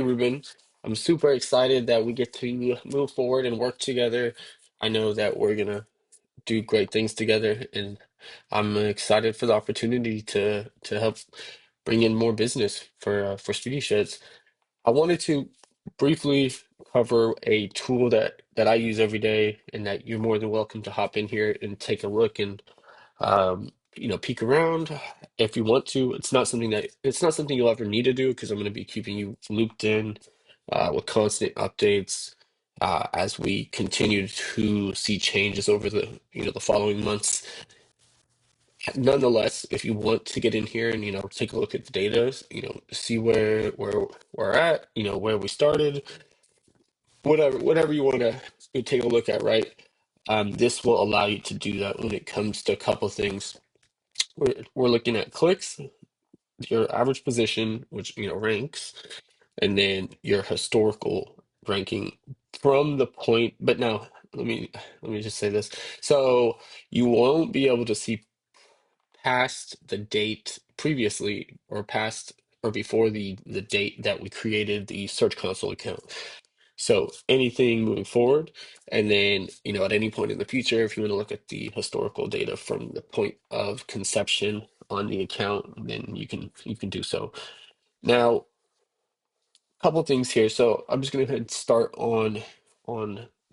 Ruben. I'm super excited that we get to move forward and work together. I know that we're gonna do great things together, and I'm excited for the opportunity to help bring in more business for Studio Sheds. I wanted to briefly cover a tool that I use every day, and that you're more than welcome to hop in here and take a look and peek around if you want to. It's not something you'll ever need to do because I'm going to be keeping you looped in with constant updates as we continue to see changes over the following months. Nonetheless, if you want to get in here and take a look at the data, see where we're at, where we started, whatever you want to take a look at, right? This will allow you to do that when it comes to a couple things. We're looking at clicks, your average position, which ranks, and then your historical ranking from the point. But now let me just say this. So you won't be able to see past the date previously or past or before the date that we created the Search Console account. So anything moving forward, and then at any point in the future, if you want to look at the historical data from the point of conception on the account, then you can do so. Now, a couple things here. So I'm just going to go ahead and start on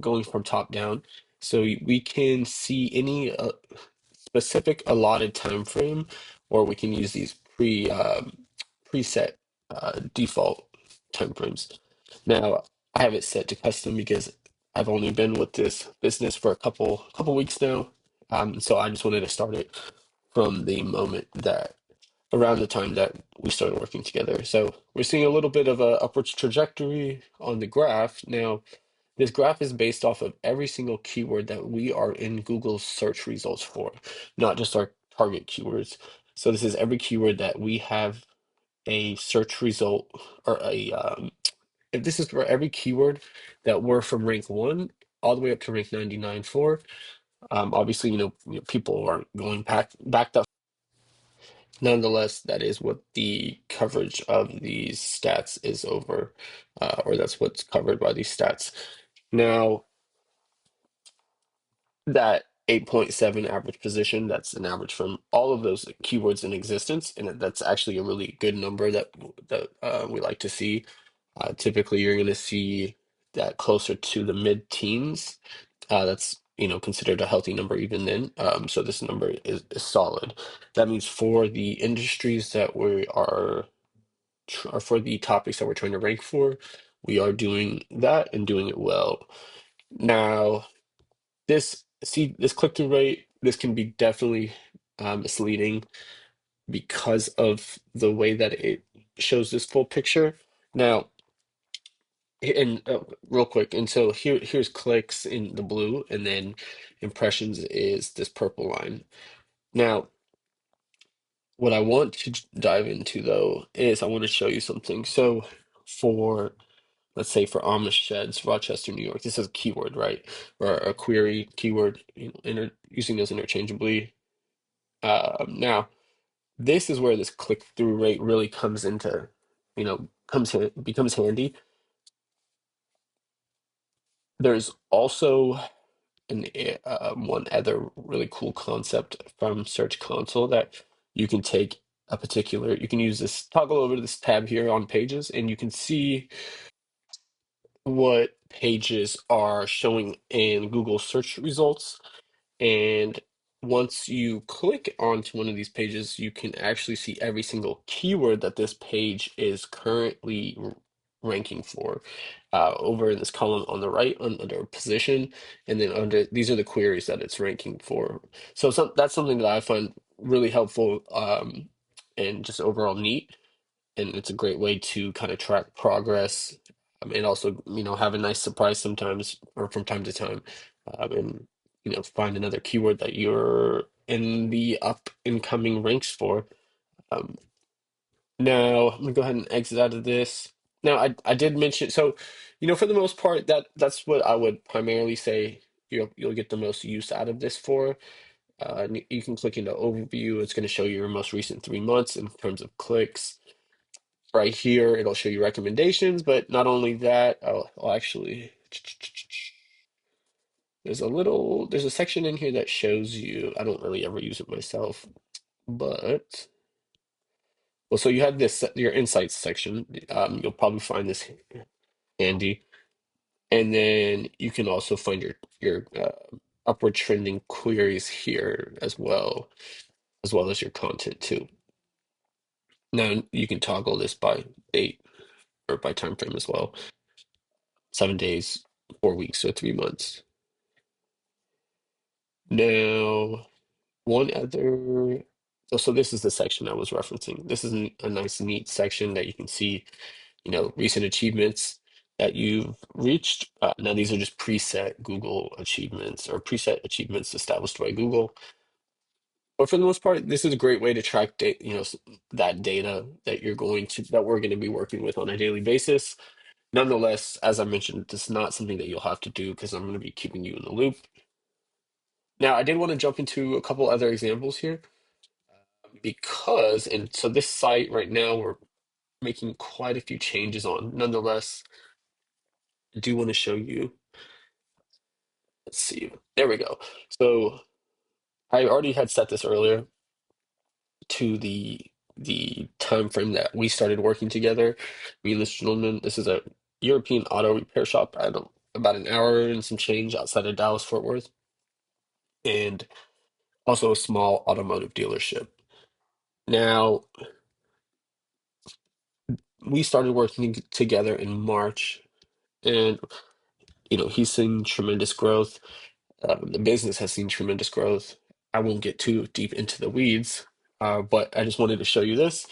going from top down. So we can see any specific allotted time frame, or we can use these preset default time frames. Now, I have it set to custom because I've only been with this business for a couple weeks now. So I just wanted to start it from the moment that around the time that we started working together. So we're seeing a little bit of a upwards trajectory on the graph. Now, this graph is based off of every single keyword that we are in Google's search results for, not just our target keywords. So this is every keyword that we have a search result or if this is for every keyword that we're from rank 1 all the way up to rank 99 for. Obviously, people aren't going back that. Nonetheless, that is what the coverage of these stats is over, or that's what's covered by these stats. Now, that 8.7 average position, that's an average from all of those keywords in existence, and that's actually a really good number that we like to see. Typically, you're going to see that closer to the mid-teens. That's considered a healthy number even then. So this number is solid. That means for the industries that we are, or for the topics that we're trying to rank for, we are doing that and doing it well. Now, this click-through rate, this can be definitely misleading because of the way that it shows this full picture. Now, and real quick, and so here's clicks in the blue, and then impressions is this purple line. Now, what I want to dive into though is I want to show you something. So for let's say for Amish Sheds, Rochester, New York, this is a keyword, right? Or a query keyword, using those interchangeably. Now, this is where this click-through rate really comes into, becomes handy. There's also one other really cool concept from Search Console that you can use this toggle over to this tab here on pages, and you can see what pages are showing in Google search results. And once you click onto one of these pages, you can actually see every single keyword that this page is currently ranking for. Over in this column on the right, under position, and then under these are the queries that it's ranking for. So that's something that I find really helpful, and just overall neat, and it's a great way to kind of track progress, and also have a nice surprise sometimes or from time to time, and find another keyword that you're in the up and coming ranks for. um, Now I'm gonna go ahead and exit out of this. Now I did mention, so for the most part, that's what I would primarily say you'll get the most use out of this for. And you can click into overview. It's going to show you your most recent 3 months in terms of clicks. right here, it'll show you recommendations, but not only that, I'll actually, there's a section in here that shows you, I don't really ever use it myself, but, well, so you have this, your insights section. You'll probably find this handy. And then you can also find your upward trending queries here as well as your content too. Now you can toggle this by date or by time frame as well. 7 days, 4 weeks, or 3 months. Now, one other, so this is the section I was referencing. This is a nice, neat section that you can see, recent achievements that you've reached. Now, these are just preset Google achievements or preset achievements established by Google. But for the most part, this is a great way to track data, that data that we're going to be working with on a daily basis. Nonetheless, as I mentioned, it's not something that you'll have to do because I'm going to be keeping you in the loop. Now, I did want to jump into a couple other examples here and so this site right now, we're making quite a few changes on. Nonetheless, I do want to show you. Let's see. There we go. So I already had set this earlier to the time frame that we started working together. Me and this gentleman. This is a European auto repair shop. I don't about an hour and some change outside of Dallas, Fort Worth, and also a small automotive dealership. Now, we started working together in March, and he's seen tremendous growth. The business has seen tremendous growth. I won't get too deep into the weeds, but I just wanted to show you this.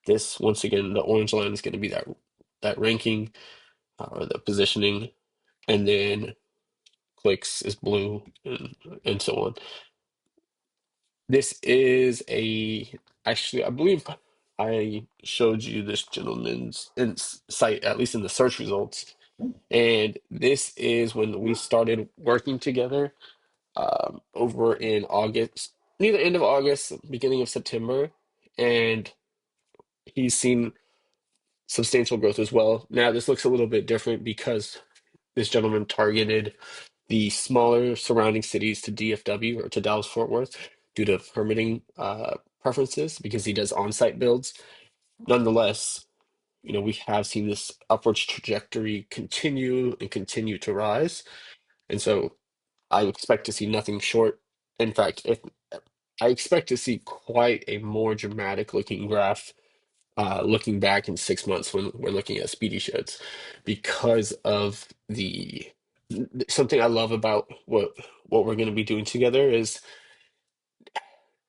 This, once again, the orange line is going to be that ranking or the positioning, and then clicks is blue, and so on. This is actually, I believe I showed you this gentleman's site, at least in the search results. And this is when we started working together over in August, near the end of August, beginning of September. And he's seen substantial growth as well. Now, this looks a little bit different because this gentleman targeted the smaller surrounding cities to DFW or to Dallas Fort Worth due to permitting preferences because he does on-site builds. Nonetheless, we have seen this upwards trajectory continue and continue to rise. And so I expect to see nothing short. In fact, if I expect to see quite a more dramatic looking graph looking back in 6 months when we're looking at speedy shows because of the something I love about what we're going to be doing together is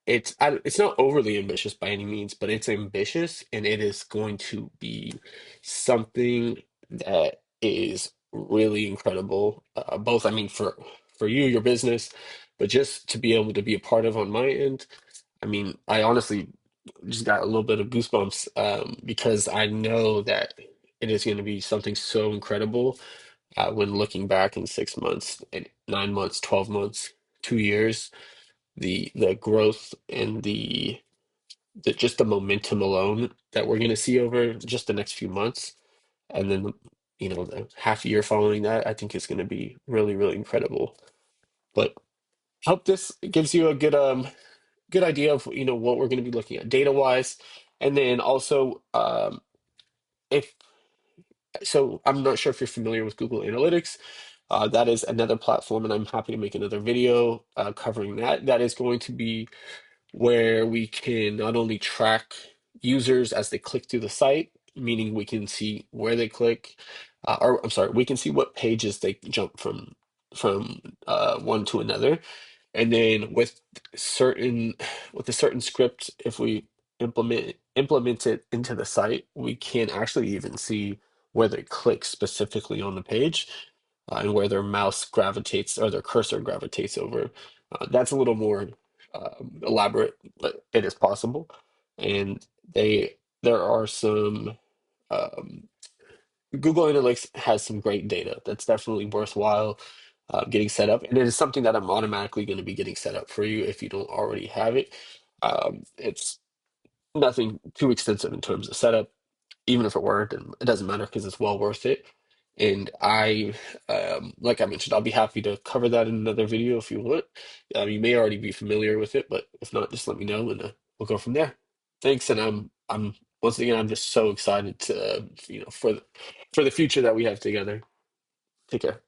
it's not overly ambitious by any means, but it's ambitious and it is going to be something that is really incredible. Both, I mean, for you, your business, but just to be able to be a part of on my end. I mean, I honestly just got a little bit of goosebumps because I know that it is going to be something so incredible when looking back in 6 months, and 9 months, 12 months, 2 years, the growth and the just the momentum alone that we're going to see over just the next few months, and then the half year following that, I think is going to be really, really incredible. But hope this gives you a good idea of what we're going to be looking at data wise, and then also if so, I'm not sure if you're familiar with Google Analytics. That is another platform, and I'm happy to make another video covering that. That is going to be where we can not only track users as they click through the site, meaning we can see where they click, or I'm sorry, we can see what pages they jump from one to another, and then certain with a certain script, if we implement it into the site, we can actually even see where they click specifically on the page, and where their mouse gravitates or their cursor gravitates over. That's a little more elaborate, but it is possible. And there are some um, Google Analytics has some great data that's definitely worthwhile getting set up, and it is something that I'm automatically going to be getting set up for you if you don't already have it. It's nothing too extensive in terms of setup. even if it weren't, and it doesn't matter because it's well worth it. And like I mentioned, I'll be happy to cover that in another video if you want. You may already be familiar with it, but if not, just let me know and we'll go from there. Thanks, and I'm once again, I'm just so excited to for the future that we have together. Take care.